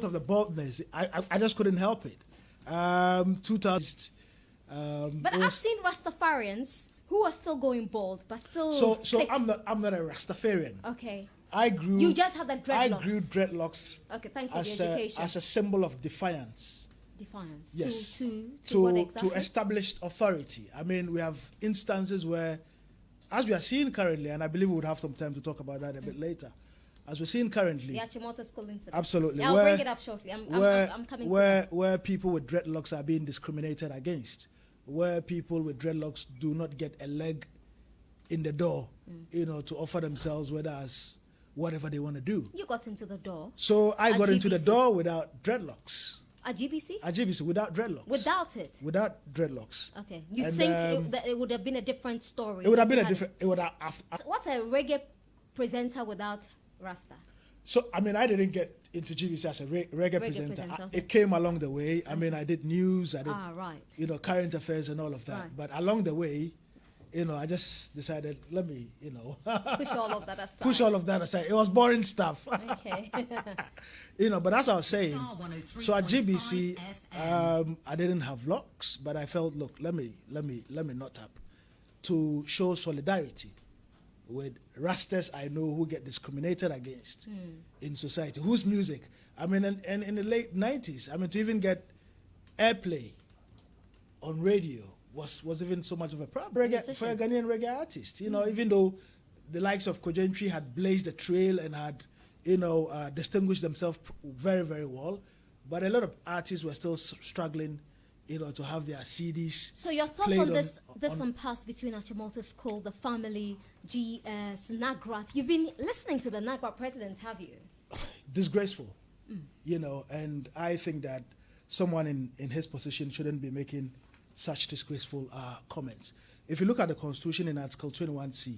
Of the baldness, I just couldn't help it. 2000. But I've seen Rastafarians who are still going bald, but still. So I'm not a Rastafarian. Okay. You just have the dreadlocks. I grew dreadlocks. Okay, thanks for the education. As a symbol of defiance. Defiance. Yes. To what exactly? To established authority. I mean, we have instances where, as we are seeing currently, and I believe we would have some time to talk about that a bit later. As we're seeing currently, the Achimota School incident. Absolutely. Yeah, I'll bring it up shortly. I'm coming to that. Where people with dreadlocks are being discriminated against, where people with dreadlocks do not get a leg in the door, to offer themselves, whether as whatever they want to do. You got into the door. So I got into the door without dreadlocks. A GBC? A GBC, without dreadlocks. Without it? Without dreadlocks. Okay. You think it would have been a different story? It would have been it would have. What's a reggae presenter without Rasta? So, I mean, I didn't get into GBC as a reggae presenter. Okay. It came along the way. I mean, I did news, I did, current affairs and all of that. Right. But along the way, I just decided, let me, push all of that aside. Push all of that aside. It was boring stuff. Okay. But as I was saying, so at GBC, I didn't have locks, but I felt, look, let me knot up to show solidarity with Rastas I know who get discriminated against in society, whose music, I mean, and in the late 90s, I mean, to even get airplay on radio was even so much of a problem for a Ghanaian reggae artist, even though the likes of Kojentry had blazed the trail and had, distinguished themselves very, very well, but a lot of artists were still struggling to have their CDs. So your thoughts on this impasse between Achimota School, the family, GS, Nagrat. You've been listening to the Nagrat president, have you? Disgraceful, and I think that someone in his position shouldn't be making such disgraceful comments. If you look at the Constitution in Article 21C,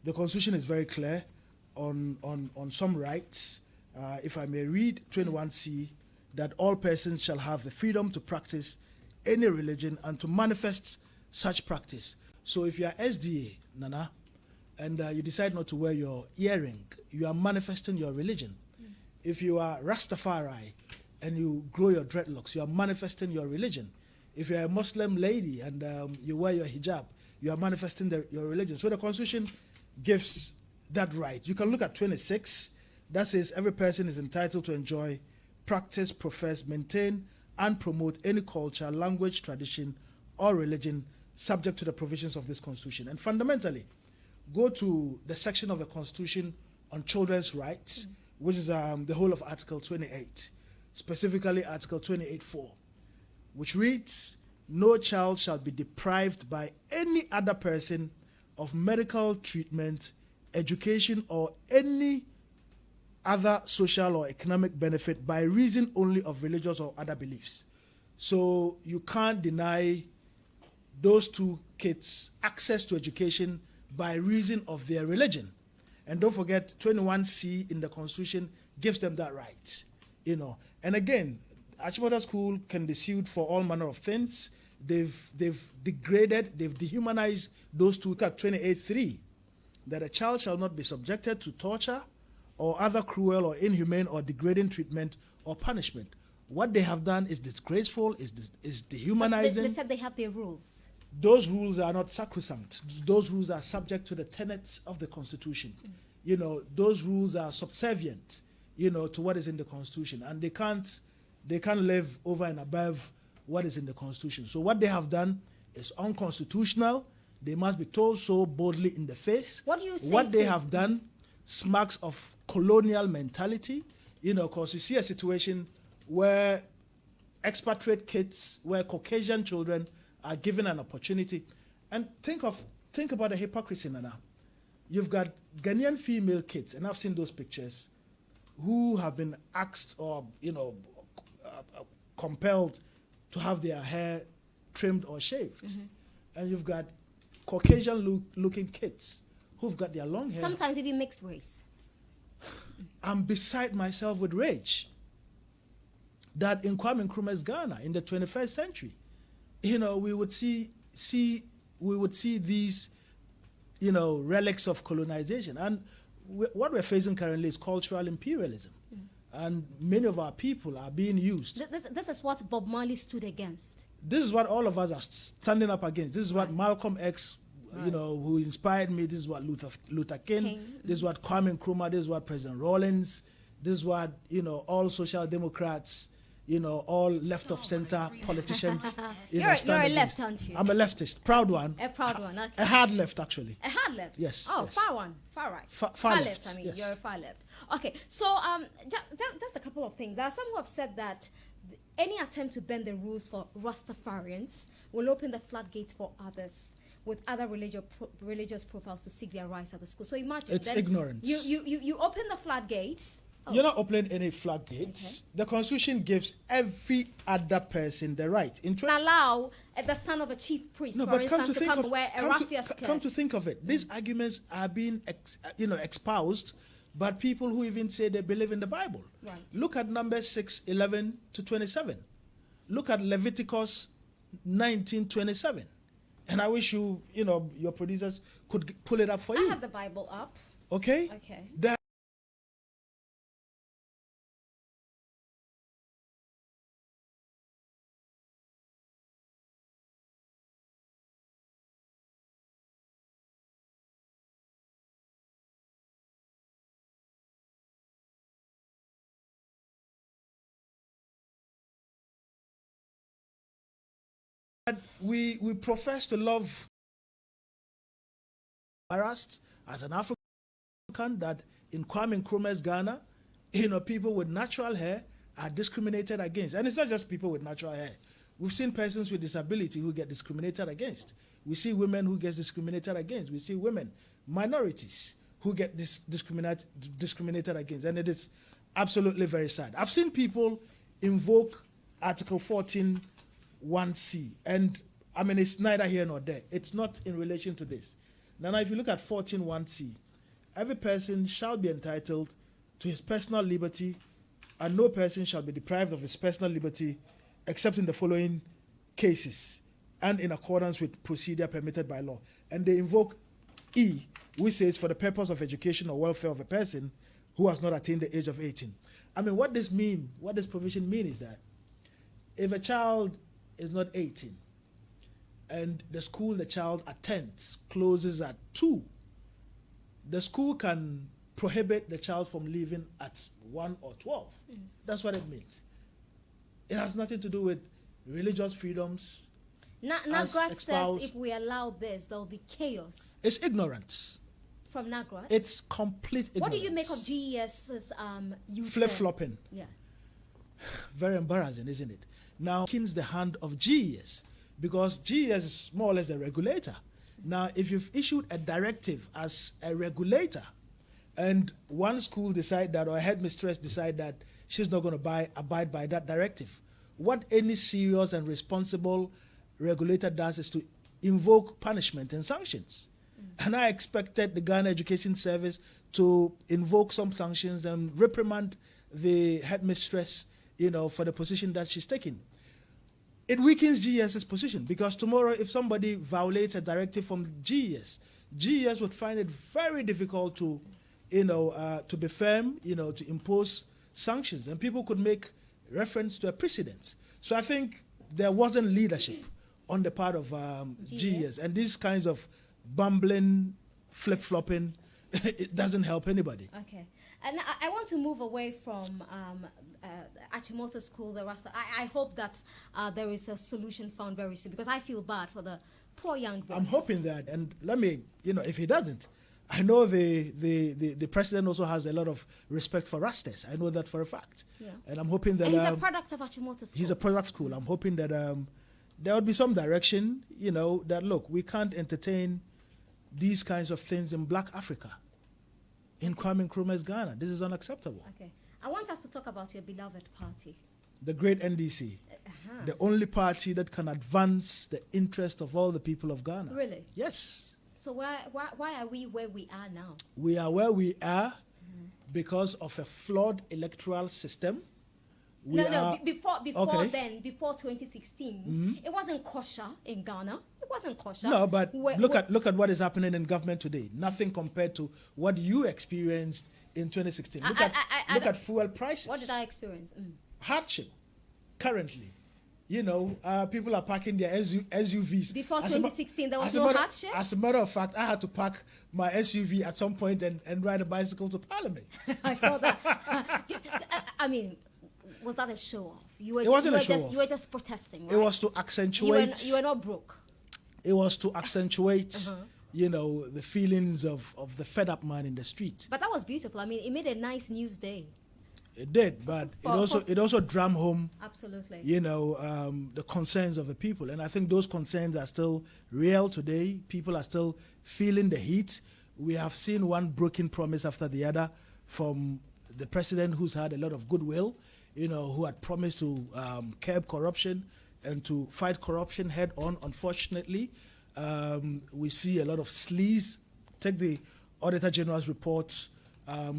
the Constitution is very clear on some rights. If I may read 21C, that all persons shall have the freedom to practice any religion and to manifest such practice. So if you are SDA, Nana, and you decide not to wear your earring, you are manifesting your religion. If you are Rastafari and you grow your dreadlocks, you are manifesting your religion. If you are a Muslim lady and you wear your hijab, you are manifesting your religion. So the Constitution gives that right. You can look at 26, that says every person is entitled to enjoy, practice, profess, maintain, and promote any culture, language, tradition, or religion subject to the provisions of this Constitution. And fundamentally, go to the section of the Constitution on children's rights, which is the whole of Article 28, specifically Article 28.4, which reads, no child shall be deprived by any other person of medical treatment, education, or any other social or economic benefit by reason only of religious or other beliefs. So you can't deny those two kids access to education by reason of their religion. And don't forget, 21C in the Constitution gives them that right. And again, Achimota School can be sued for all manner of things. They've degraded, they've dehumanized those two. Look at 28.3, that a child shall not be subjected to torture or other cruel or inhumane or degrading treatment or punishment. What they have done is disgraceful, is dehumanizing. They said they have their rules. Those rules are not sacrosanct. Those rules are subject to the tenets of the Constitution. Those rules are subservient, to what is in the Constitution. And they can't live over and above what is in the Constitution. So what they have done is unconstitutional. They must be told so boldly in the face. What do you say? What they have done smacks of colonial mentality, because you see a situation where expatriate kids, where Caucasian children are given an opportunity. And think about the hypocrisy, Nana. You've got Ghanaian female kids, and I've seen those pictures, who have been asked or, compelled to have their hair trimmed or shaved. And you've got Caucasian-looking kids who've got their long hair. Sometimes even mixed race. I'm beside myself with rage that in Kwame Nkrumah's Ghana in the 21st century, we would see these, relics of colonization. And what we're facing currently is cultural imperialism. And many of our people are being used. This is what Bob Marley stood against. This is what all of us are standing up against. This is what Malcolm X, who inspired me. This is what Luther King. This is what Kwame Nkrumah. This is what President Rawlings. This is what, all social democrats, all left of center politicians. You're a left, aren't you? I'm a leftist. Proud one. A proud one. Okay. A hard left, actually. A hard left? Yes. Oh, yes. far one. Far right. Far left. I mean, yes. you're a far left. Okay, so just a couple of things. There are some who have said that any attempt to bend the rules for Rastafarians will open the floodgates for others with other religious profiles to seek their rights at the school. So imagine it's ignorance. You open the floodgates. Oh. You're not opening any floodgates. Okay. The Constitution gives every other person the right. Allow the son of a chief priest, for instance, to come and wear a raffia skirt. Come to think of it, these arguments are being espoused by people who even say they believe in the Bible. Right. Look at Numbers 6:11 to 27. Look at Leviticus 19:27. And I wish your producers could pull it up for you. I have the Bible up. Okay? Okay. We profess to love embarrassed as an African that in Kwame Nkrumah's Ghana, people with natural hair are discriminated against. And it's not just people with natural hair. We've seen persons with disability who get discriminated against. We see women who get discriminated against. We see women, minorities, who get discriminated against. And it is absolutely very sad. I've seen people invoke Article 14 1C, and I mean, it's neither here nor there. It's not in relation to this. Now, if you look at 14.1c, every person shall be entitled to his personal liberty, and no person shall be deprived of his personal liberty except in the following cases and in accordance with procedure permitted by law. And they invoke E, which says for the purpose of education or welfare of a person who has not attained the age of 18. I mean, what this provision means is that if a child is not 18 and the school the child attends closes at 2, the school can prohibit the child from leaving at 1 or 12. That's what it means. It has nothing to do with religious freedoms. Nagrat says if we allow this, there will be chaos. It's ignorance. From Nagrat? It's complete ignorance. What do you make of GES's youth? Flip-flopping. Yeah. Very embarrassing, isn't it? Now, kins the hand of GES, because GES is more or less a regulator. Now, if you've issued a directive as a regulator, and one school decide that, or a headmistress decide that she's not going to abide by that directive, what any serious and responsible regulator does is to invoke punishment and sanctions. And I expected the Ghana Education Service to invoke some sanctions and reprimand the headmistress, for the position that she's taking. It weakens GES's position, because tomorrow if somebody violates a directive from GES would find it very difficult to be firm, to impose sanctions, and people could make reference to a precedent. So I think there wasn't leadership on the part of GES, and these kinds of bumbling, flip-flopping, it doesn't help anybody. Okay. And I want to move away from Achimota School, the Rasta. I hope that there is a solution found very soon, because I feel bad for the poor young boys. I'm hoping that, and let me, if he doesn't, I know the president also has a lot of respect for Rastas. I know that for a fact. Yeah. And I'm hoping that... And he's a product of Achimota School. He's a product school. I'm hoping that there would be some direction, that, look, we can't entertain these kinds of things in Black Africa. In Kwame Nkrumah's Ghana. This is unacceptable. Okay. I want us to talk about your beloved party. The great NDC. The only party that can advance the interest of all the people of Ghana. Really? Yes. So why are we where we are now? We are where we are because of a flawed electoral system. Before 2016, it wasn't kosher in Ghana. It wasn't kosher. No, but look at what is happening in government today. Nothing compared to what you experienced in 2016. Look at fuel prices. What did I experience? Hardship. Currently, people are parking their SUVs. Before 2016, there was no hardship? As a matter of fact, I had to park my SUV at some point and ride a bicycle to Parliament. I saw that. I mean, was that a show-off? It wasn't a show-off. You were just protesting, right? It was to accentuate... You were not broke. It was to accentuate... the feelings of the fed-up man in the street. But that was beautiful. I mean, it made a nice news day. It did, but it also drummed home, absolutely, the concerns of the people. And I think those concerns are still real today. People are still feeling the heat. We have seen one broken promise after the other from the president, who's had a lot of goodwill, who had promised to curb corruption and to fight corruption head on. Unfortunately, we see a lot of sleaze. Take the Auditor General's report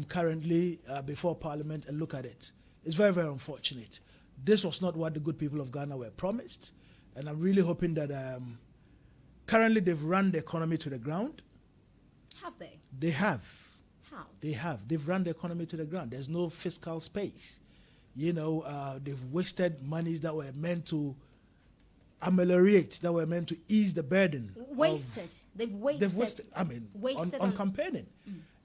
currently before Parliament and look at it. It's very, very unfortunate. This was not what the good people of Ghana were promised. And I'm really hoping that currently they've run the economy to the ground. Have they? They have. How? They have. They've run the economy to the ground. There's no fiscal space. They've wasted monies that were meant to ameliorate, that were meant to ease the burden. They've wasted. I mean, on campaigning.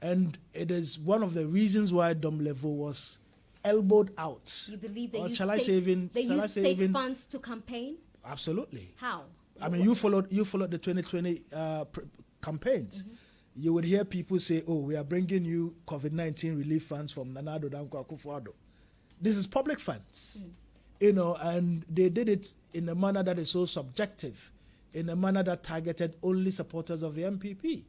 And it is one of the reasons why Domlevo was elbowed out. You believe they use state funds to campaign? Absolutely. How? I mean, you followed the 2020 campaigns. You would hear people say, "Oh, we are bringing you COVID-19 relief funds from Nana Addo Dankwa Akufo-Addo." This is public funds, and they did it in a manner that is so subjective, in a manner that targeted only supporters of the MPP.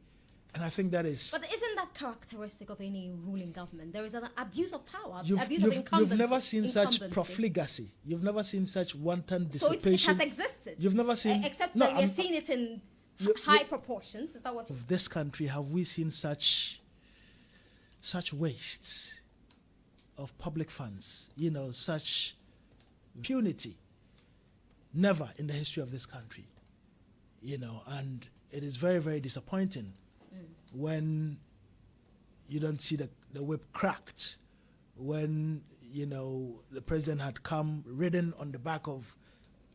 And I think that is... But isn't that characteristic of any ruling government? There is an abuse of power, abuse of incumbency. You've never seen such profligacy. You've never seen such wanton dissipation. So it has existed. You've never seen... Except that we are seeing it in high proportions. Is that what... Of this country, have we seen such waste of public funds? Such impunity? Never in the history of this country. And it is very, very disappointing when you don't see the whip cracked, when, the president had come ridden on the back of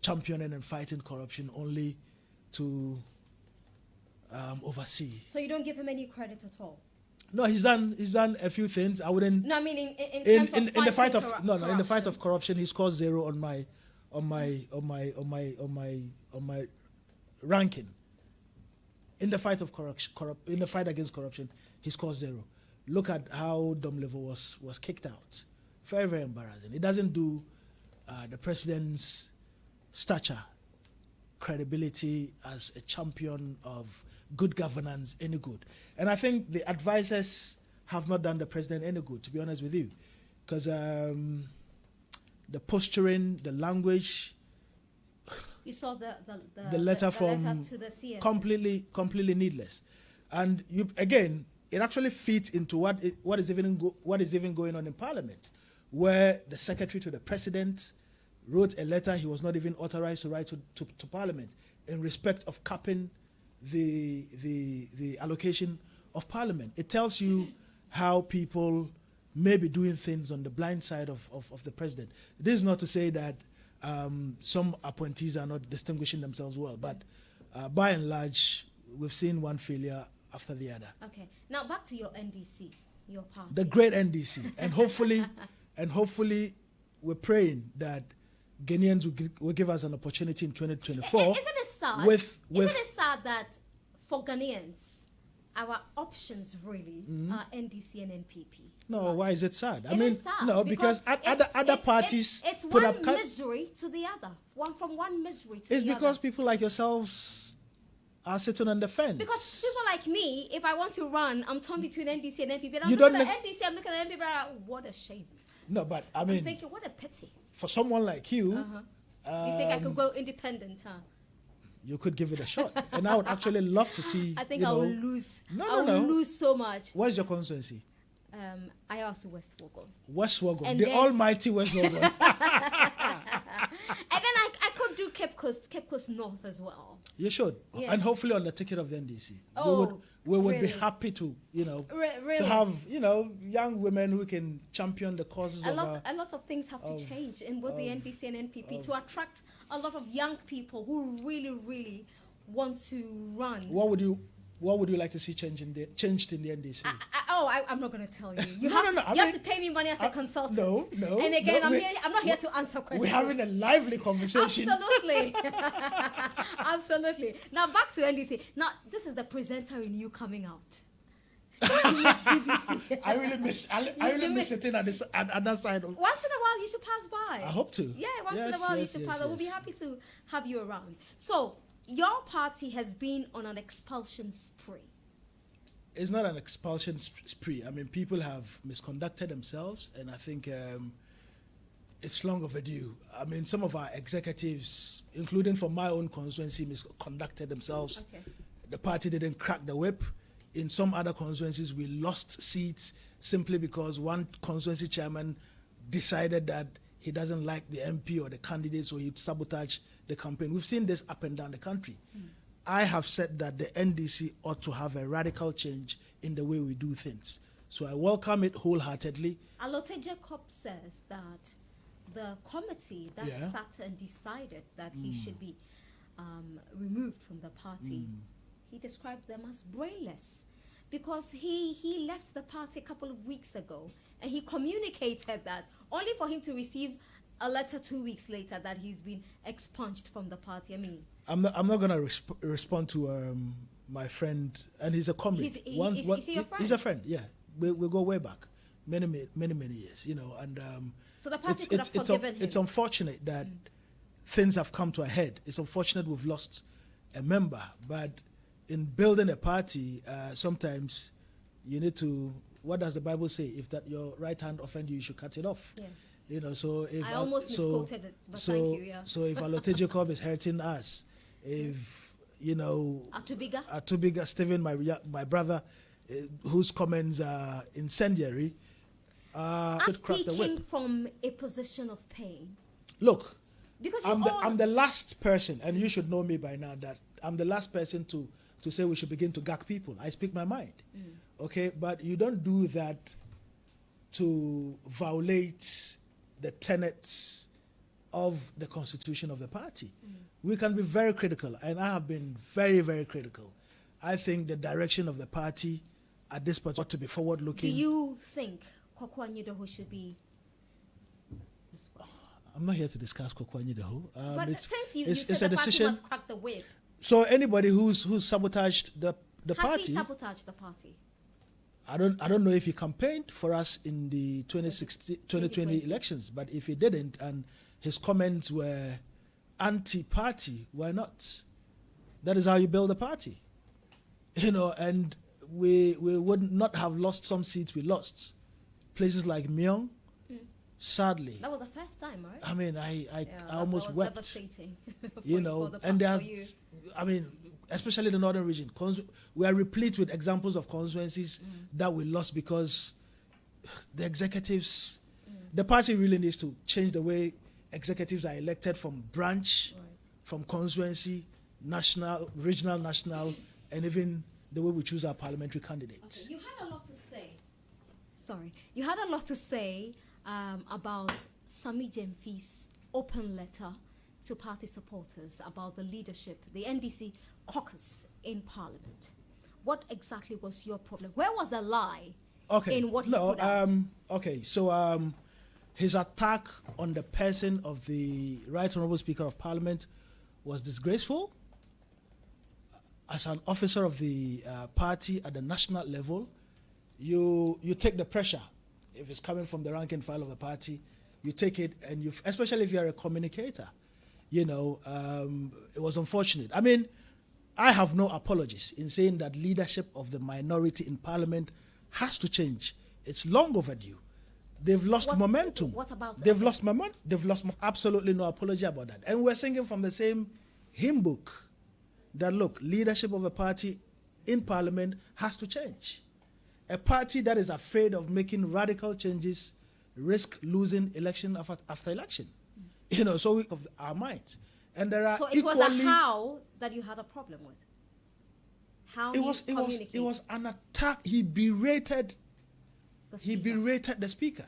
championing and fighting corruption only to oversee. So you don't give him any credit at all? No, he's done a few things. I wouldn't... No, I mean in terms of in the fight of corruption. in the fight of corruption, he scores 0 on my ranking. In the fight of in the fight against corruption, he scores 0. Look at how Domlevo was kicked out. Very, very embarrassing. It doesn't do the president's stature, credibility as a champion of good governance any good. And I think the advisors have not done the president any good, to be honest with you, because the posturing, the language. You saw the letter from to the CS. completely needless, and it actually fits into what is even going on in Parliament, where the secretary to the president wrote a letter he was not even authorized to write to Parliament in respect of capping the allocation of Parliament. It tells you how people may be doing things on the blind side of the president. This is not to say that some appointees are not distinguishing themselves well, but by and large, we've seen one failure after the other. Okay, now back to your NDC, your party. The great NDC, and hopefully, we're praying that Ghanaians will give us an opportunity in 2024. Isn't it sad? Isn't it sad that for Ghanaians, our options really are NDC and NPP? No, why is it sad? It is sad no, because other parties it's put one up misery to the other. One misery to the other. It's because people like yourselves are sitting on the fence. Because people like me, if I want to run, I'm torn between NDC and NPP. And I'm looking at NDC, I'm looking at NPP. What a shame. No, but I'm thinking, what a pity. For someone like you, you think I could go independent, huh? You could give it a shot, and I would actually love to see. I think I will lose. No. I will lose so much. Where's your constituency? I also West Wogon. West Wogon, the almighty West Wogon. And then I could do Cape Coast North as well. You should, Yeah. and hopefully on the ticket of the NDC. Oh, we would really? be happy to, Really? to have, young women who can champion the causes A of lot of things have to change in both the NDC and NPP to attract a lot of young people who really, really want to run. What would you like to see changed in the NDC? I'm not going to tell you. You No, have, no, you have to pay me money as a consultant. No. And again, no, I'm not here to answer questions. We're having a lively conversation. Absolutely. Absolutely. Now back to NDC. Now, this is the presenter in you coming out. You miss GBC. I really miss sitting at that side of. Once in a while, you should pass by. I hope to. Yeah, once in a while, you should pass by. We'll be happy to have you around. So, your party has been on an expulsion spree. It's not an expulsion spree. I mean, people have misconducted themselves, and I think it's long overdue. I mean, some of our executives, including from my own constituency, misconducted themselves. Okay. The party didn't crack the whip. In some other constituencies, we lost seats simply because one constituency chairman decided that he doesn't like the MP or the candidate, so he'd sabotage the campaign. We've seen this up and down the country. I have said that the NDC ought to have a radical change in the way we do things. So I welcome it wholeheartedly. Alote Jacob says that the committee that sat and decided that he should be removed from the party, he described them as brainless because he left the party a couple of weeks ago and he communicated that only for him to receive a letter 2 weeks later that he's been expunged from the party. I mean, I'm not going to respond to my friend, and he's a comrade. Is he your friend? He's a friend, yeah. We go way back, many years, and so the party could have forgiven him. It's unfortunate that things have come to a head. It's unfortunate we've lost a member, but in building a party, sometimes you need to. What does the Bible say? If that your right hand offend you, you should cut it off. Yes. So if I almost misquoted it, but thank you. Yeah. So if Alote Jacob is hurting us, if Atubiga Stephen, my brother, whose comments are incendiary, speaking from a position of pain. Look, because I'm the last person, and you should know me by now, that I'm the last person to say we should begin to gag people. I speak my mind. Okay, but you don't do that to violate the tenets of the constitution of the party. We can be very critical, and I have been very, very critical. I think the direction of the party at this point ought to be forward-looking. Do you think Kwakwa Nyidoho should be? I'm not here to discuss Kwakwa Nyidoho. But since you said the party must crack the whip. So anybody who's sabotaged the party. Has he sabotaged the party? I don't know if he campaigned for us in the 2020 elections, but if he didn't and his comments were anti-party, why not? That is how you build a party. And we would not have lost some seats we lost. Places like Myong, sadly. That was the first time, right? I mean, I almost that was wept. Devastating. And there, I mean, especially the northern region, we are replete with examples of constituencies that we lost because the executives, the party really needs to change the way executives are elected from branch, from constituency, national, regional, national, and even the way we choose our parliamentary candidates. Okay. You had a lot to say. Sorry. You had a lot to say about Sami Jemfi's open letter to party supporters about the leadership, the NDC caucus in Parliament. What exactly was your problem? Where was the lie in what he put out? Okay, so his attack on the person of the Right Honourable Speaker of Parliament was disgraceful. As an officer of the party at the national level, you take the pressure. If it's coming from the rank and file of the party, you take it, and especially if you're a communicator. It was unfortunate. I mean, I have no apologies in saying that leadership of the minority in Parliament has to change. It's long overdue. They've lost momentum. What about They've lost momentum. Absolutely no apology about that. And we're singing from the same hymn book that, look, leadership of a party in Parliament has to change. A party that is afraid of making radical changes risk losing election after election. So we of our minds. And there are So it was a how that you had a problem with. How it was an attack. He berated the speaker.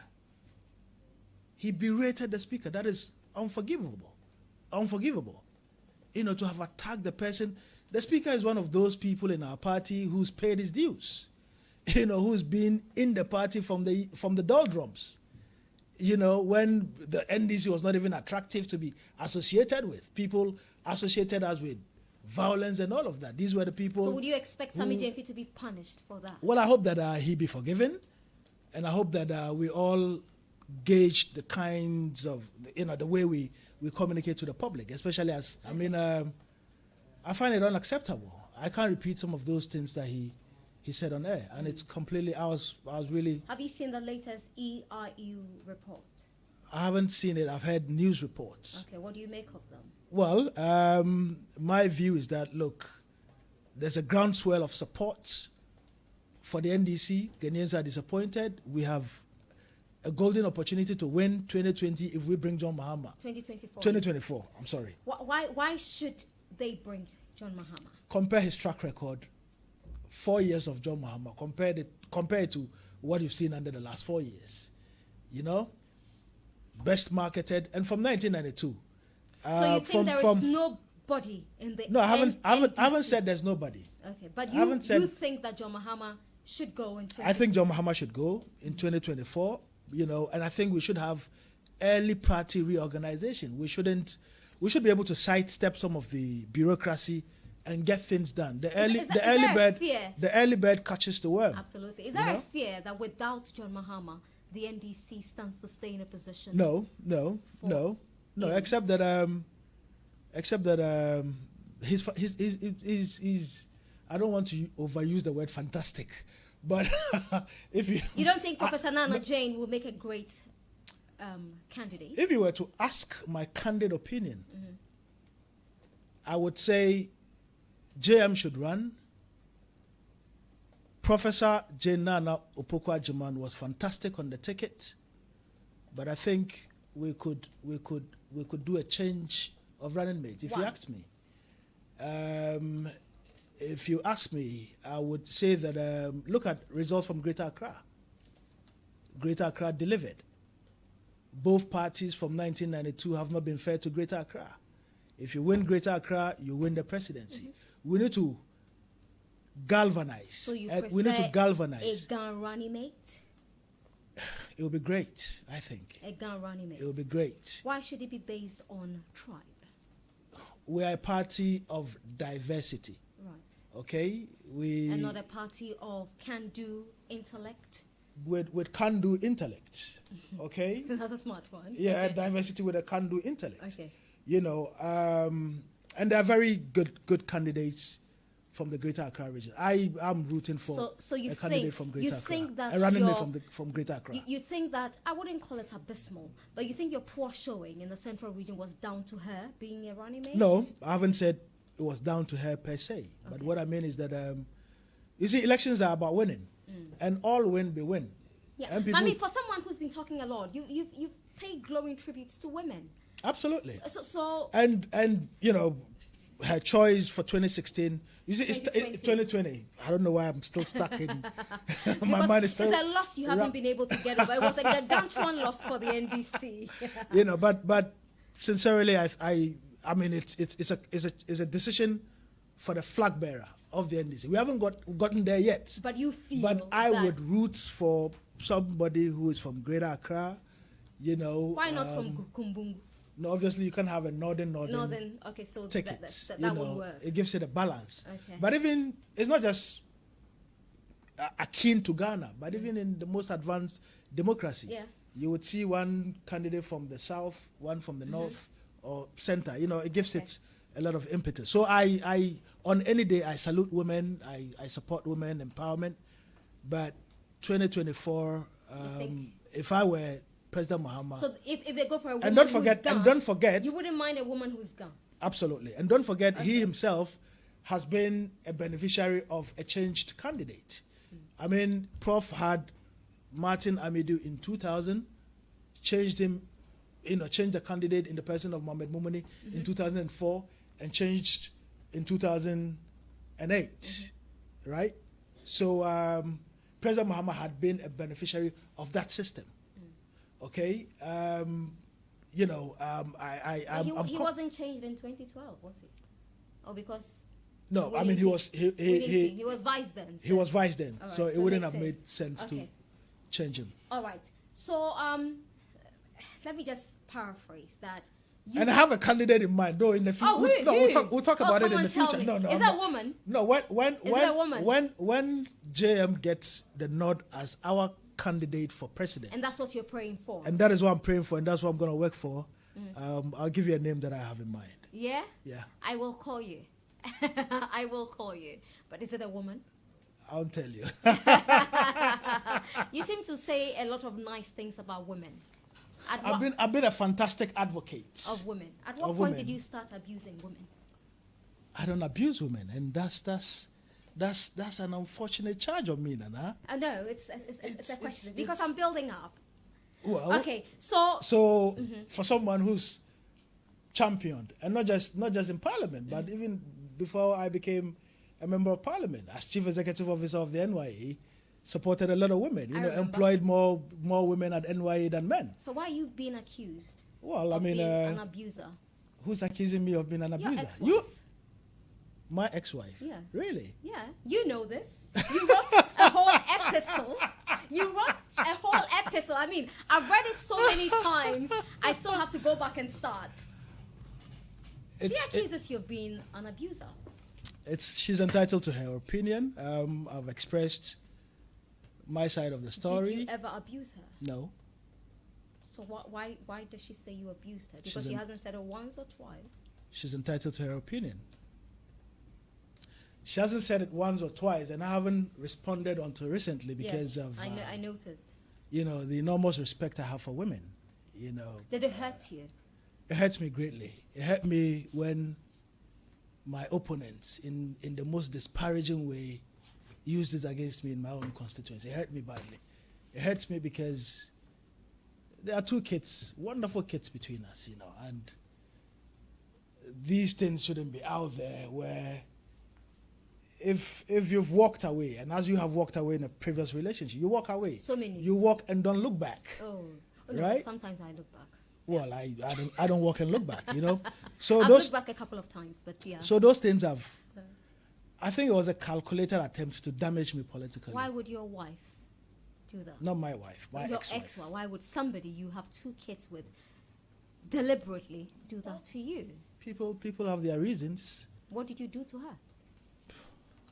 He berated the speaker. That is unforgivable. Unforgivable. To have attacked the person. The speaker is one of those people in our party who's paid his dues. Who's been in the party from the doldrums. When the NDC was not even attractive to be associated with. People associated us with violence and all of that. These were the people. So would you expect Sammy JMP to be punished for that? Well, I hope that he be forgiven. And I hope that we all gauge the kinds of, the way we communicate to the public, especially as, I find it unacceptable. I can't repeat some of those things that he said on air. And it's completely, I was really... Have you seen the latest ERU report? I haven't seen it. I've heard news reports. Okay, what do you make of them? Well, my view is that, look, there's a groundswell of support for the NDC. Ghanaians are disappointed. We have a golden opportunity to win 2020 if we bring John Mahama. 2024. 2024, I'm sorry. Why should they bring John Mahama? Compare his track record, 4 years of John Mahama, compare it to what you've seen under the last 4 years. Best marketed, and from 1992. So you think there is nobody in the... No, I haven't said there's nobody. Okay, but you think that John Mahama should go in 2024? I think John Mahama should go in 2024, and I think we should have early party reorganization. We should be able to sidestep some of the bureaucracy and get things done. The early bird catches the worm. Absolutely. Is there a fear that without John Mahama, the NDC stands to stay in a position? No. Except that he's. I don't want to overuse the word fantastic, but if you don't think Professor Nana Jane will make a great candidate? If you were to ask my candid opinion, I would say JM should run. Professor Jane Nana Opoku-Agyeman was fantastic on the ticket, but I think we could do a change of running mate. If you asked me, I would say that look at results from Greater Accra. Greater Accra delivered. Both parties from 1992 have not been fair to Greater Accra. If you win Greater Accra, you win the presidency. We need to galvanize. So you we need to galvanize. A gun running mate? It would be great, I think. A gun running mate? It would be great. Why should it be based on tribe? We are a party of diversity. Right. Okay? And not a party of can-do intellect? With can-do intellect. Okay? That's a smart one. Yeah, okay. Diversity with a can-do intellect. Okay. And there are very good candidates from the Greater Accra region. I'm rooting for a candidate from Greater Accra. A running mate from Greater Accra. You think that, I wouldn't call it abysmal, but you think your poor showing in the central region was down to her being a running mate? No, I haven't said it was down to her per se. Okay. But what I mean is that, you see, elections are about winning. And all win be win. Yeah, I mean, for someone who's been talking a lot, you've paid glowing tributes to women. Absolutely. So and her choice for 2016. You see, 2020. I don't know why I'm still stuck in. My mind is still. It's a loss you haven't been able to get over. It was a gargantuan loss for the NDC. But sincerely, I mean, it's a decision for the flag bearer of the NDC. We haven't gotten there yet. But you feel. But I would root for somebody who is from Greater Accra. Why not from Kunbumgu? No, obviously you can have a northern. Okay, so ticket. That would work. It gives it a balance. Okay. But even it's not just akin to Ghana, but even in the most advanced democracy, you would see one candidate from the south, one from the north or center. It gives it a lot of impetus. So I on any day I salute women. I support women empowerment. But 2024, if I were President Mahama. So if they go for a woman and don't forget, you wouldn't mind a woman who's gone. Absolutely, and don't forget, he himself has been a beneficiary of a changed candidate. I mean, Prof had Martin Amidu in 2000, changed him changed the candidate in the person of Mohamed Mumuni in 2004 and changed in 2008, right? So President Muhammad had been a beneficiary of that system. Okay, he wasn't changed in 2012, was he? Or because no, I mean he was vice then. So. He was vice then, Right, so it wouldn't have made sense to change him. All right. So let me just paraphrase that. And I have a candidate in mind, though. In the future, we'll talk about it in the future. Me. No, is that a woman? No, when JM gets the nod as our candidate for president, and that's what you're praying for. And that is what I'm praying for, and that's what I'm going to work for. I'll give you a name that I have in mind. Yeah. Yeah. I will call you. I will call you. But is it a woman? I'll tell you. You seem to say a lot of nice things about women. I've been a fantastic advocate of women. At what point did you start abusing women? I don't abuse women, and that's an unfortunate charge on me, Nana. No, it's a question because I'm building up. Well, okay, so for someone who's championed, and not just in Parliament, but even before I became a member of Parliament, as Chief Executive Officer of the NYE, supported a lot of women. Employed more women at NYE than men. So why are you being accused? Well, I mean, mean, an abuser. Who's accusing me of being an abuser? Your ex-wife. My ex-wife. Yeah. Really? Yeah. You know this. You wrote a whole epistle. I mean, I've read it so many times. I still have to go back and start. She accuses you of being an abuser. She's entitled to her opinion. I've expressed my side of the story. Did you ever abuse her? No. So why does she say you abused her? Because she hasn't said it once or twice. She's entitled to her opinion. She hasn't said it once or twice, and I haven't responded until recently because of I noticed. The enormous respect I have for women. Did it hurt you? It hurts me greatly. It hurt me when my opponents, in the most disparaging way, used this against me in my own constituency. It hurt me badly. It hurts me because there are two kids, wonderful kids between us, and these things shouldn't be out there where if you've walked away, and as you have walked away in a previous relationship, you walk away. So many. You walk and don't look back. Oh right? No, sometimes I look back. Well, I don't walk and look back, So I've looked back a couple of times, but yeah. So those things I think it was a calculated attempt to damage me politically. Why would your wife do that? Not my wife, my your ex-wife. ex-wife. Why would somebody you have two kids with deliberately do that to you? People have their reasons. What did you do to her?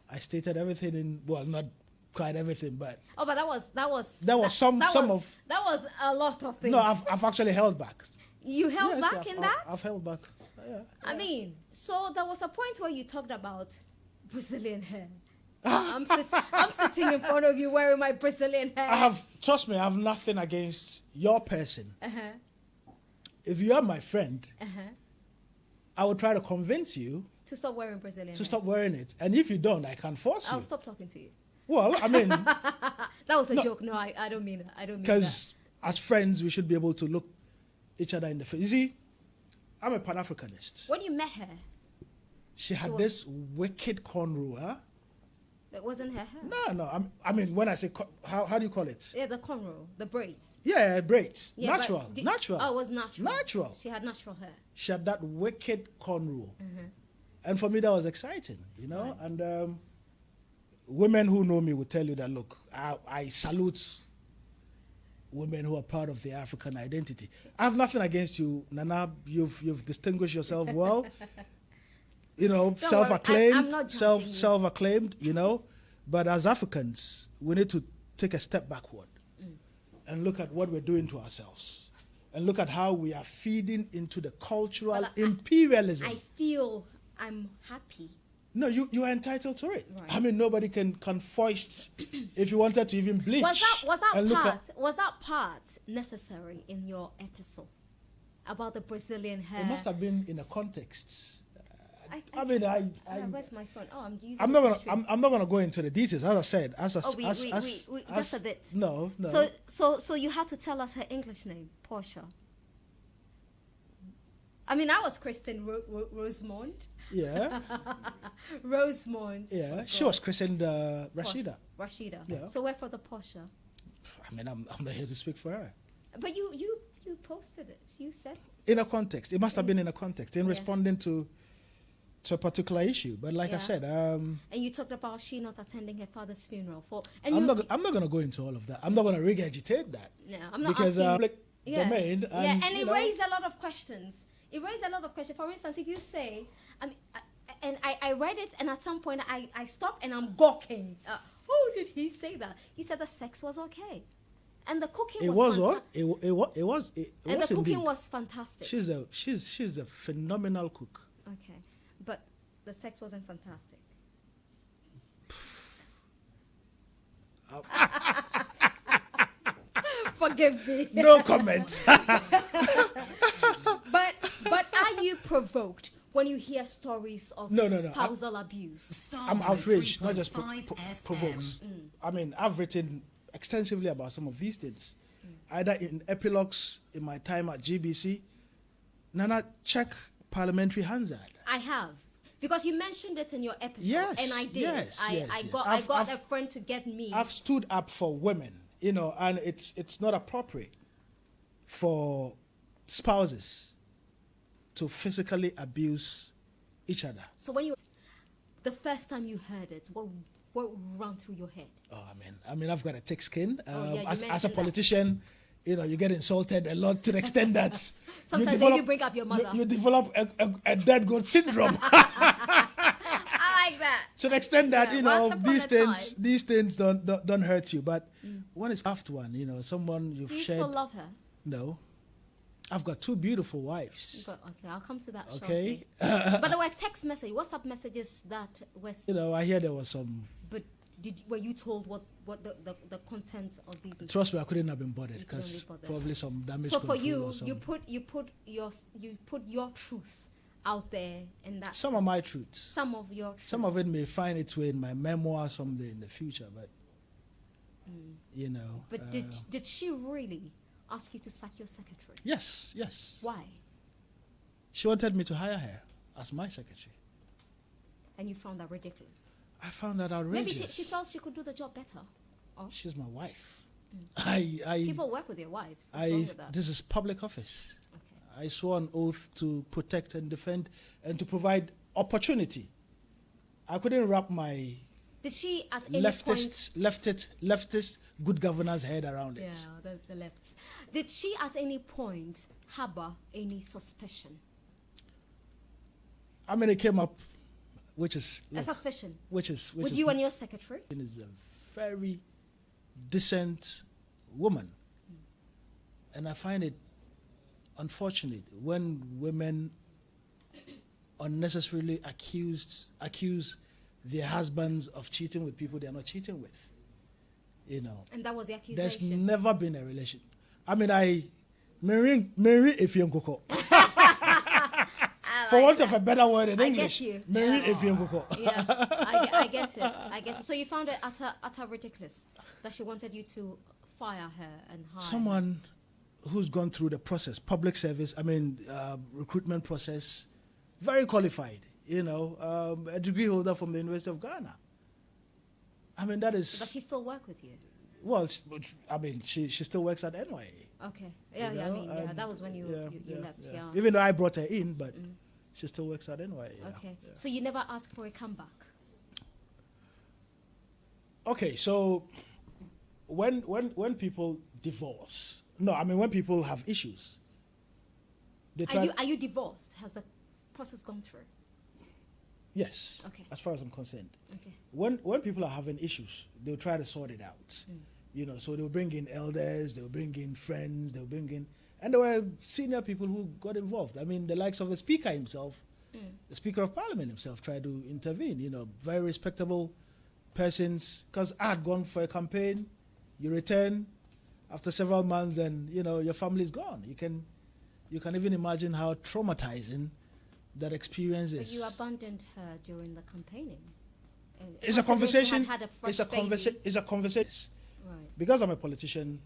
I stated everything not quite everything, but but that was that was a lot of things. No, I've actually held back. You held back in that? I've held back. Yeah. I mean, so there was a point where you talked about Brazilian hair. I'm sitting in front of you wearing my Brazilian hair. Trust me, I have nothing against your person. If you are my friend, I will try to convince you to stop wearing Brazilian hair. Stop wearing it. And if you don't, I can force you. I'll stop talking to you. Well, I mean... that was a joke. No, I don't mean that. Because as friends, we should be able to look each other in the face. You see, I'm a Pan-Africanist. When you met her... She had this wicked cornrow, huh? That wasn't her hair? No. I mean, when I say... How do you call it? Yeah, the cornrow, the braids. Yeah, braids. Yeah, natural. Oh, it was natural. Natural. She had natural hair. She had that wicked cornrow. And for me, that was exciting, Right. And women who know me will tell you that, look, I salute women who are proud of their African identity. I have nothing against you, Nana. You've distinguished yourself well. Self-acclaimed, self-acclaimed, But as Africans, we need to take a step backward and look at what we're doing to ourselves and look at how we are feeding into the cultural imperialism. I feel I'm happy. No, you are entitled to it. Right. I mean, nobody can foist if you wanted to even bleach. Was that part necessary in your epistle about the Brazilian hair? It must have been in a context. Where's my phone? Oh, I'm using. I'm not gonna go into the details. As I said, just a bit. No. So you have to tell us her English name, Portia. I mean, I was christened Rosemond. Yeah. Rosemond. Yeah. Oh, She was christened Rashida. Rashida. Yeah. So where for the Porsche? I mean, I'm not here to speak for her. But you posted it. You said In a context. It must have been in a context, in Yeah. responding to a particular issue. But like I Yeah. said, and you talked about she not attending her father's funeral I'm not going to go into all of that. I'm not going to regurgitate that. No, I'm not because asking. public domain. And, and you it know, raised a lot of questions. It raised a lot of questions. For instance, if you say, I read it, and at some point I stopped and I'm gawking. Who did he say that? He said the sex was okay, and the cooking was fantastic. And the cooking indeed. was fantastic. She's a phenomenal cook. Okay, but the sex wasn't fantastic. Forgive me. No comments. But are you provoked when you hear stories of No. spousal abuse? I'm outraged, not just provoked. I mean, I've written extensively about some of these things, either in epilogues in my time at GBC. Nana, check Parliamentary Hansard. I have. Because you mentioned it in your episode, Yes, and I did. yes, I yes. got a friend to get me. I've stood up for women, you know, and it's not appropriate for spouses to physically abuse each other. So the first time you heard it, what ran through your head? Oh, I mean, I've got a thick skin. You As a mentioned politician, you know, you get insulted a lot to the extent that sometimes they bring up your mother. You develop a dead goat syndrome. I like that. To the extent that Yeah, you know once upon a time. these things don't hurt you, but when it's after one, you know, someone you've Do you shared. still love her? No, I've got two beautiful wives. Okay, I'll come to that Okay. shortly. But there were text messages, WhatsApp messages that were. You know, I hear there was some. But were you told what the content of these? Trust me, I couldn't have been bothered You couldn't because be bothered. probably some damage. So for control you, or some- you put your truth out there, and that's some of my truths. some of your truth. Some of it may find its way in my memoir someday in the future, but you know. But did she really ask you to sack your secretary? Yes. Why? She wanted me to hire her as my secretary. And you found that ridiculous. I found that outrageous. Maybe she felt she could do the job better. Or She's my wife. people work with their wives. What's wrong with that? This is public office. Okay. I swore an oath to protect and defend and to provide opportunity. I couldn't wrap my Did she at any point? leftist good governance head around Yeah, it. the lefts. Did she at any point harbor any suspicion? I mean, it came up, which is A suspicion which is with you and your secretary? is a very decent woman, and I find it unfortunate when women unnecessarily accuse their husbands of cheating with people they are not cheating with. You know, And that was the there's accusation. never been a relation. I mean, Mary Efienkoko. For want of a better word in I English, get you. Mary Efienkoko. Yeah, I get it. So you found it utter ridiculous that she wanted you to fire her and hire her. Someone who's gone through the process, public service, recruitment process, very qualified, you know, a degree holder from the University of Ghana. I mean, that is... Does she still work with you? Well, she still works at NYA. Okay. Yeah, you yeah. I know, mean, that was when you left. Yeah. Even though I brought her in, but she still works at NYA. Yeah. Okay. Yeah. So you never asked for a comeback? Okay, so when people divorce, when people have issues, they try. Are you divorced? Has the process gone through? Yes. Okay. As far as I'm concerned. Okay. When people are having issues, they'll try to sort it out. You know, so they'll bring in elders, they'll bring in friends, and there were senior people who got involved. I mean, the likes of the Speaker himself, the Speaker of Parliament himself tried to intervene, you know, very respectable persons, because I had gone for a campaign, you return after several months and, you know, your family's gone. You can even imagine how traumatizing that experience is. But you abandoned her during the campaigning. It's a conversation. Had a fresh It's a conversation. It's a conversation. Right. Because I'm a politician,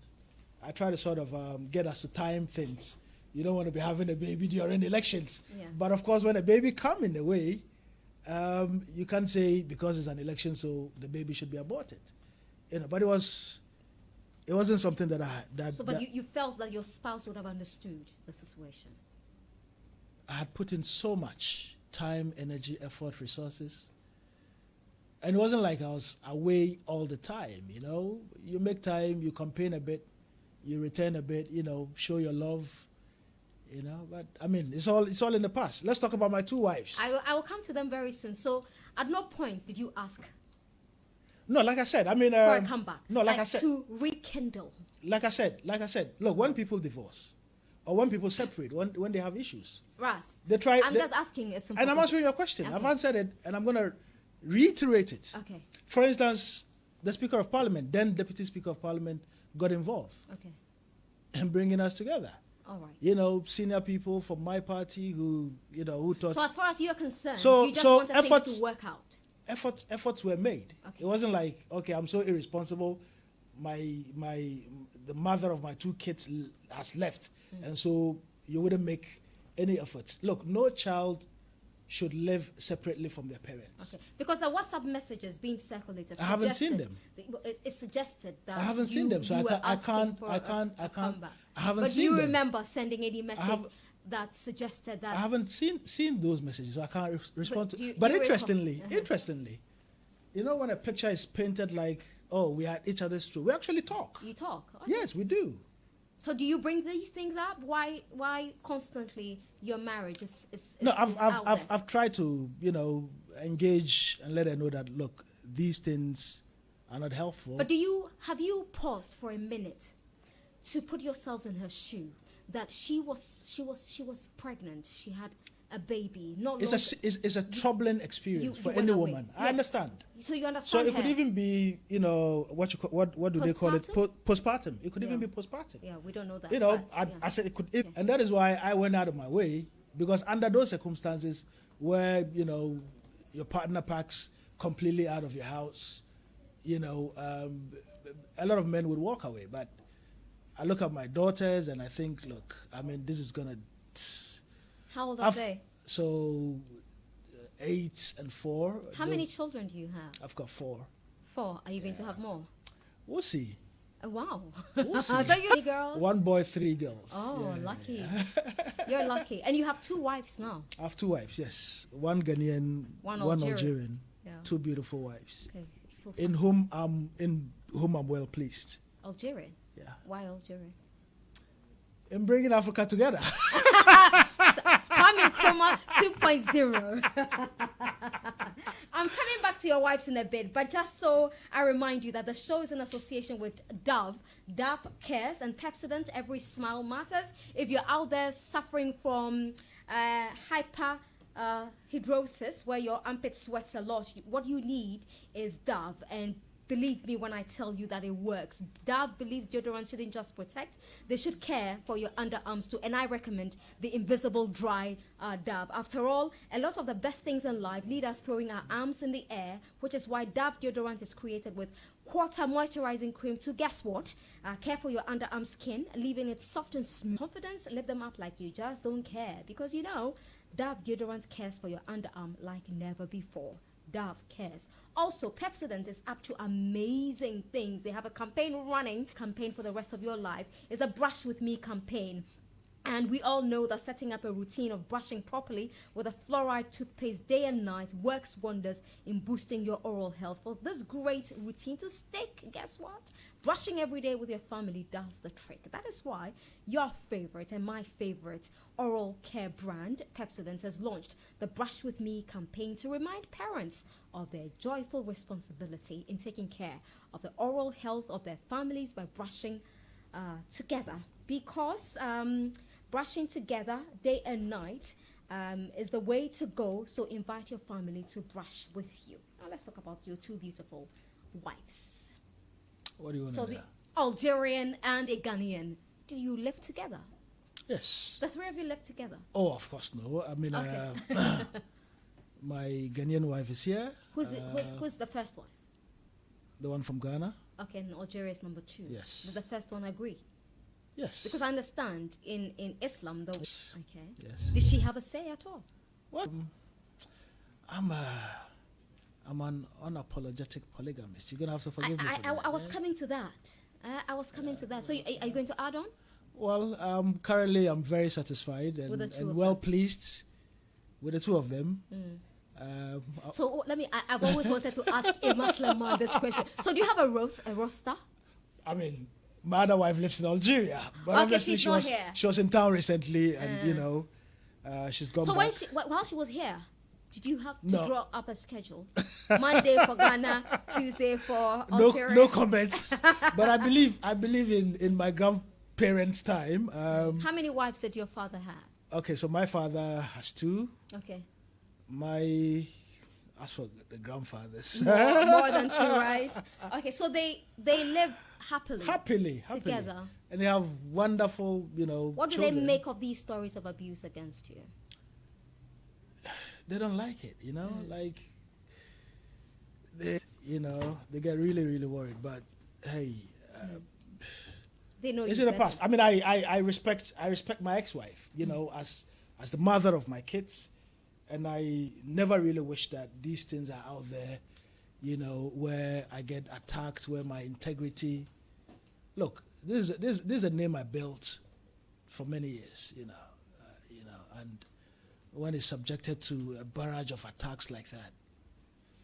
I try to sort of get us to time things, you don't want to be having a baby during elections. Yeah. But of course, when a baby come in the way, you can't say because it's an election, so the baby should be aborted. But it wasn't something that you felt that your spouse would have understood the situation. I had put in so much time, energy, effort, resources. And it wasn't like I was away all the time, You make time, you campaign a bit, you return a bit, show your love, But, I mean, it's all in the past. Let's talk about my 2 wives. I will come to them very soon. So, at no point did you ask? No, like I said, I mean... for a comeback. No, like I said... to rekindle. Like I said, look, when people divorce, or when people separate, when they have issues... Ras, I'm just asking a simple And I'm answering your question. Okay. I've answered it, and I'm going to reiterate it. Okay. For instance, the Speaker of Parliament, then Deputy Speaker of Parliament, got involved. Okay. In bringing us together. All right. Senior people from my party who thought... So as far as you're concerned, So you just wanted efforts, things to work out. Efforts were made. Okay. It wasn't like, okay, I'm so irresponsible, the mother of my 2 kids has left, and so you wouldn't make any efforts. Look, no child should live separately from their parents. Okay. Because the WhatsApp messages being circulated, I haven't seen them. It suggested that I haven't seen them, so I can't. I haven't but seen you them. remember sending any message that suggested that? I haven't seen those messages, so I can't respond to. Do But you interestingly, when a picture is painted like, oh, we are at each other's throat, we actually talk. You talk. Okay. Yes, we do. So do you bring these things up? Why constantly your marriage is No, out I've tried to engage and let her know that, look, these things are not helpful. But have you paused for a minute to put yourselves in her shoe? That she was pregnant. She had a baby. It's a troubling experience for any woman. Yes. I understand. So you understand. So it could even be, what do they call it? Postpartum. It could even be postpartum. Yeah, we don't know that. I said it could, and that is why I went out of my way, because under those circumstances where your partner packs completely out of your house, a lot of men would walk away. But I look at my daughters and I think, look, I mean, this is gonna. How old are they? So, 8 and 4. How many children do you have? I've got 4. 4. Are you going to have more? We'll see. Wow. We'll see. Don't you girls? 1 boy, 3 girls. Oh, lucky. You're lucky. And you have 2 wives now. I have 2 wives, yes. 1 Ghanaian, 1 Algerian. Yeah. 2 beautiful wives. Okay. In whom I'm well pleased. Algerian? Yeah. Why Algerian? In bringing Africa together. Kwame Nkrumah 2.0. I'm coming back to your wives in a bit, but just so I remind you that the show is in association with Dove. Dove cares, and Pepsodent, every smile matters. If you're out there suffering from hydrosis, where your armpit sweats a lot, what you need is Dove. And believe me when I tell you that it works. Dove believes deodorant shouldn't just protect, they should care for your underarms too. And I recommend the Invisible Dry Dove. After all, a lot of the best things in life lead us throwing our arms in the air, which is why Dove deodorant is created with quarter moisturizing cream to, guess what? Care for your underarm skin, leaving it soft and smooth. Confidence, lift them up like you just don't care. Because Dove deodorant cares for your underarm like never before. Dove cares. Also, Pepsodent is up to amazing things. They have a campaign for the rest of your life. It's a Brush With Me campaign. And we all know that setting up a routine of brushing properly with a fluoride toothpaste day and night works wonders in boosting your oral health. For this great routine to stick, guess what? Brushing every day with your family does the trick. That is why your favorite and my favorite oral care brand, Pepsodent, has launched the Brush With Me campaign to remind parents of their joyful responsibility in taking care of the oral health of their families by brushing together. Because brushing together day and night is the way to go, so invite your family to brush with you. Now let's talk about your 2 beautiful wives. What do you want to know? So the Algerian and a Ghanaian. Do you live together? Yes. The 3 of you live together? Oh, of course no. I mean, okay. My Ghanaian wife is here. Who's the first one? The one from Ghana. Okay, and Algeria is number 2. Yes. Did the first one agree? Yes. Because I understand in Islam, though. Okay. Yes. Did she have a say at all? What? I'm an unapologetic polygamist. You're gonna have to forgive me for that. I was coming to that. I was coming to that. So are you going to add on? Well, currently I'm very satisfied With the two and of well them. pleased with the two of them. So I've always wanted to ask a Muslim man this question. So do you have a roster? I mean, my other wife lives in Algeria, but Okay, obviously she's not here. she was in town recently, and she's gone So back. while she was here, did you have to No. draw up a schedule? Monday for Ghana, Tuesday for No, Algeria. no comments. But I believe in my grandparents' time. How many wives did your father have? Okay, so my father has two. Okay. As for the grandfathers, More than two, right? Okay, so they live happily together. and they have wonderful, What do children. they make of these stories of abuse against you? They don't like it, like they get really, really worried. But hey, They know it's you in the better. past. I mean, I respect my ex-wife, as the mother of my kids, and I never really wish that these things are out there, where I get attacked, where my integrity. Look, this is a name I built for many years, and when it's subjected to a barrage of attacks like that,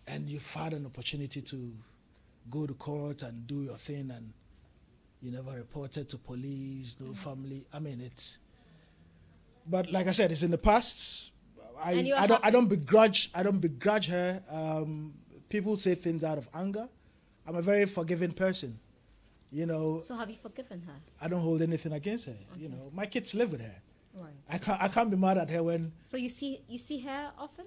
and you've had an opportunity to go to court and do your thing, and you never reported to police, no family. I mean, but like I said, it's in the past. I don't begrudge her. People say things out of anger. I'm a very forgiving person. So have you forgiven her? I don't hold anything against her. Okay. My kids live with her. Right. I can't be mad at her when So you see her often?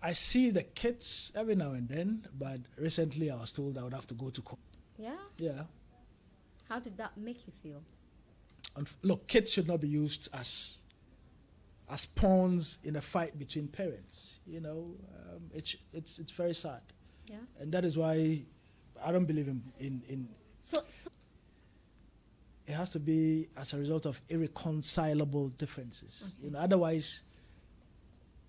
I see the kids every now and then. But recently, I was told I would have to go to court. Yeah. Yeah. How did that make you feel? Look, kids should not be used as pawns in a fight between parents. It's very sad. Yeah. And that is why I don't believe in So it has to be as a result of irreconcilable differences. Okay. Otherwise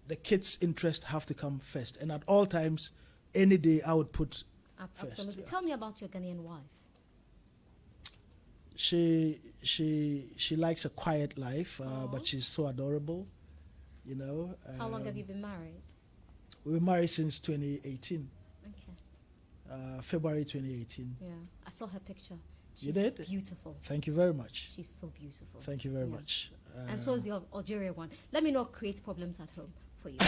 the kids' interests have to come first. And at all times, any day I would put first. absolutely. Yeah. Tell me about your Ghanaian wife. She likes a quiet life, but she's so adorable. How long have you been married? We were married since 2018, Okay. February 2018. Yeah. I saw her picture. You She's did? beautiful. Thank you very much. She's so beautiful. Thank you very Yeah. much. And so is the Algeria one. Let me not create problems at home for you.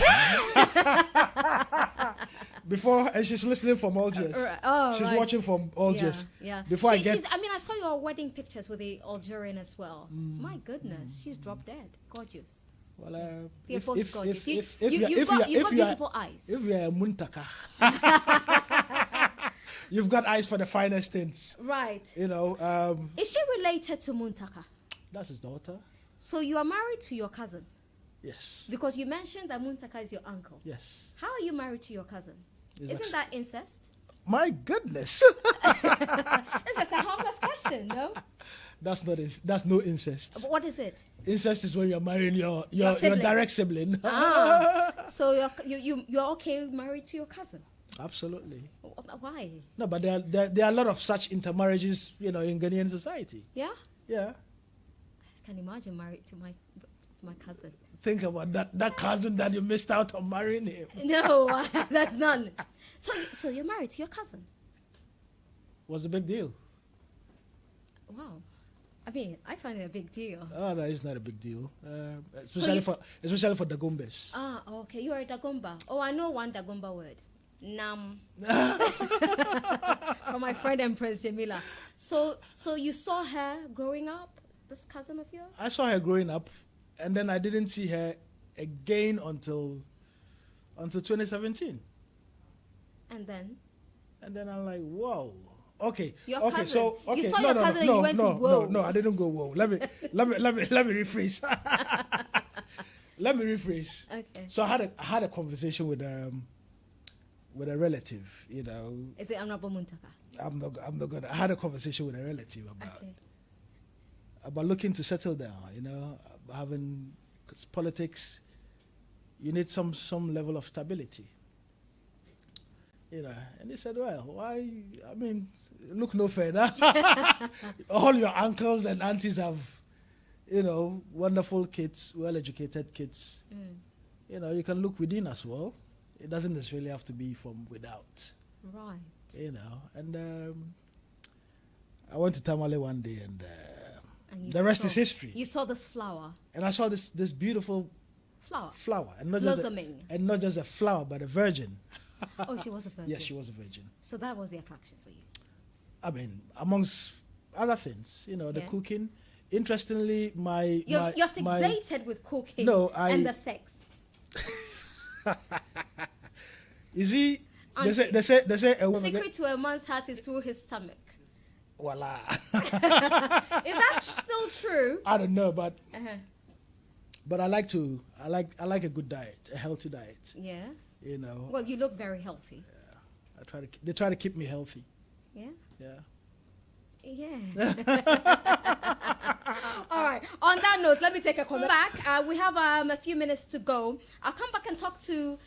And she's listening from Algiers. She's right. watching from Algiers. Yeah. Before I get, I saw your wedding pictures with the Algerian as well. My goodness, she's drop dead. Gorgeous. well, They're both gorgeous. You've if got you are beautiful eyes. if you are a muntaka, you've got eyes for the finest things. Right. Is she related to Muntaka? That's his daughter. So you are married to your cousin? Yes. Because you mentioned that Muntaka is your uncle. Yes. How are you married to your cousin? Isn't that incest? My goodness. It's just a harmless question, no? That's no incest. But what is it? Incest is when you're marrying your sibling. direct sibling. So you're okay married to your cousin? Absolutely. Why? No, but there are a lot of such intermarriages, in Ghanaian society. Yeah? Yeah. I can imagine married to my cousin. Think about that cousin that you missed out on marrying him. No, that's none. So you're married to your cousin? What's the big deal? Wow. I mean, I find it a big deal. Oh, no, it's not a big deal. Especially for Dagombes. Ah, okay. You are a Dagomba. Oh, I know one Dagomba word. Nam. From my friend Empress Jamila. So you saw her growing up, this cousin of yours? I saw her growing up, and then I didn't see her again until 2017. And then? And then I'm like, whoa. Okay. Your okay. cousin. So okay. You saw your cousin and you went to whoa. No, I didn't go whoa. Let me rephrase. Let me rephrase. Okay. So I had a conversation with a relative. Is it Honorable Muntaka? I'm not gonna. I had a conversation with a relative about. Okay. about looking to settle down, having, 'cause politics, you need some level of stability. And he said, well, why? I mean, look no further. All your uncles and aunties have, wonderful kids, well-educated kids. You can look within as well. It doesn't necessarily have to be from without. Right. And I went to Tamale one day, and the rest is history. You saw this flower. And I saw this beautiful flower, and not just a flower, but a virgin. Oh, she was a virgin. Yes, she was a virgin. So that was the attraction for you. I mean, amongst other things, the cooking. Interestingly, you're fixated with cooking. No, and the sex. You see, they say a woman. Secret to a man's heart is through his stomach. Voila. Is that still true? I don't know, but but I like a good diet, a healthy diet. Yeah. Well, you look very healthy. Yeah. They try to keep me healthy. Yeah. Yeah. Yeah. All right. On that note, let me take a comment back. We have a few minutes to go. I'll come back and talk to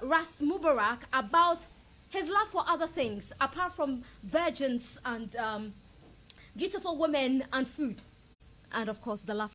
Ras Mubarak about his love for other things apart from virgins and beautiful women and food, and of course the love